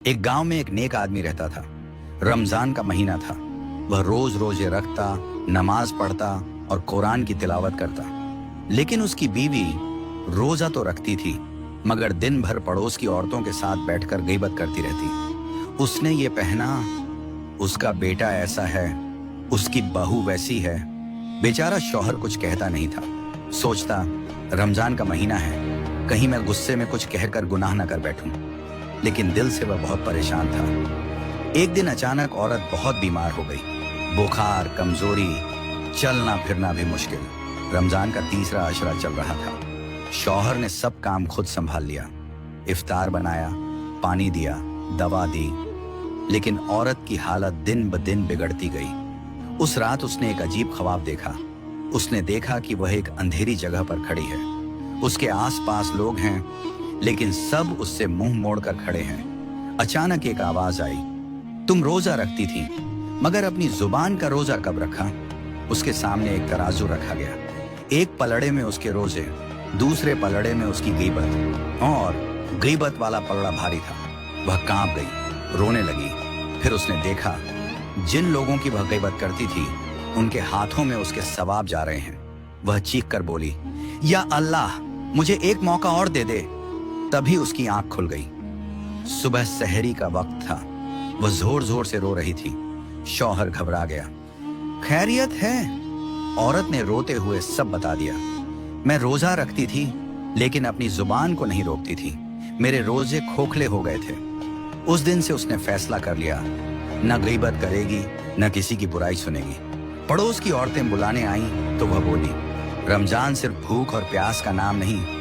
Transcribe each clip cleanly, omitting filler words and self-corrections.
एक गांव में एक नेक आदमी रहता था। रमजान का महीना था। वह रोज रोजे रखता, नमाज पढ़ता और कुरान की तिलावत करता। लेकिन उसकी बीवी रोजा तो रखती थी, मगर दिन भर पड़ोस की औरतों के साथ बैठकर गीबत करती रहती। उसने ये पहना, उसका बेटा ऐसा है, उसकी बहू वैसी है। बेचारा शौहर कुछ कहता नहीं था। सोचता, रमजान का महीना है, कहीं मैं गुस्से में कुछ कहकर गुनाह न कर बैठूं। लेकिन दिल से वह बहुत परेशान था। एक दिन अचानक औरत बहुत बीमार हो गई। बुखार, कमजोरी, चलना फिरना भी मुश्किल। रमजान का तीसरा अशरा चल रहा था। शौहर ने सब काम खुद संभाल लिया। इफ्तार बनाया, पानी दिया, दवा दी। लेकिन औरत की हालत दिन ब दिन बिगड़ती गई। उस रात उसने एक अजीब ख्वाब देखा। उसने देखा कि वह एक अंधेरी जगह पर खड़ी है। उसके आसपास लोग हैं, लेकिन सब उससे मुंह मोड़कर खड़े हैं। अचानक एक आवाज आई, तुम रोजा रखती थी, मगर अपनी जुबान का रोजा कब रखा? उसके सामने एक तराजू रखा गया। एक पलड़े में उसके रोजे, दूसरे पलड़े में उसकी गीबत, और गीबत वाला पलड़ा भारी था। वह कांप गई, रोने लगी। फिर उसने देखा, जिन लोगों की वह गीबत करती थी, उनके हाथों में उसके सवाब जा रहे हैं। वह चीख कर बोली, या अल्लाह, मुझे एक मौका और दे दे। तभी उसकी आंख खुल गई। सुबह सहरी का वक्त था। वह जोर जोर से रो रही थी। शौहर घबरा गया। खैरियत है? औरत ने रोते हुए सब बता दिया। मैं रोजा रखती थी, लेकिन अपनी जुबान को नहीं रोकती थी। मेरे रोजे खोखले हो गए थे। उस दिन से उसने फैसला कर लिया, न गीबत करेगी, न किसी की बुराई सुनेगी। पड़ोस की औरतें बुलाने आईं तो वह बोली, रमजान सिर्फ भूख और प्यास का नाम नहीं,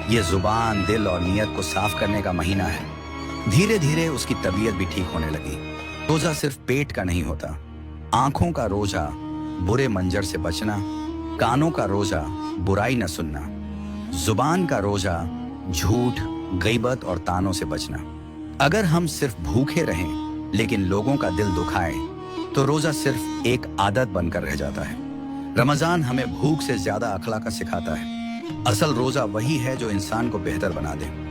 ये जुबान, दिल और नियत को साफ करने का महीना है। धीरे धीरे उसकी तबीयत भी ठीक होने लगी। रोजा सिर्फ पेट का नहीं होता। आंखों का रोजा बुरे मंजर से बचना, कानों का रोजा बुराई न सुनना, जुबान का रोजा झूठ, गीबत और तानों से बचना। अगर हम सिर्फ भूखे रहें लेकिन लोगों का दिल दुखाएं, तो रोजा सिर्फ एक आदत बनकर रह जाता है। रमजान हमें भूख से ज्यादा अखलाक सिखाता है। असल रोजा वही है जो इंसान को बेहतर बना दे।